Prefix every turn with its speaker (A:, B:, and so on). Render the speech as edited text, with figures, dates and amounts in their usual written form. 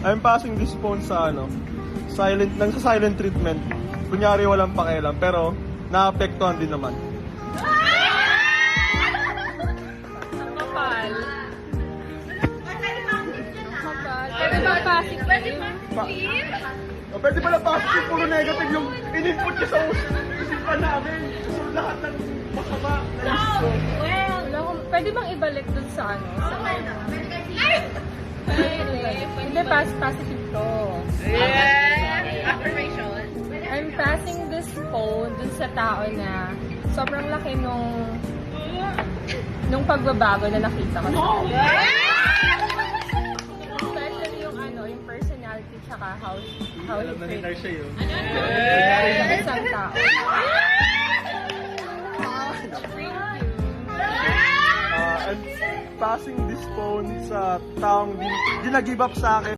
A: I'm passing this phone sa silent treatment. Kunyari walang pakialam, pero naapektuhan din naman.
B: Kapal. Pwede ba passing leave?
A: O, pwede pala positive, puro negative yung in-input niya sa isipan namin. So, lahat ng masama na gusto.
B: Pwede bang ibalik dun sa ano? Hindi, positive to.
C: Affirmation.
B: I'm passing this phone dun sa tao na sobrang laki nung pagbabago na nakita ko. Especially yung yung personality tsaka how he treats
A: siya yun.
B: ng isang tao.
A: I'm passing this phone sa taong di nag-give up sa akin.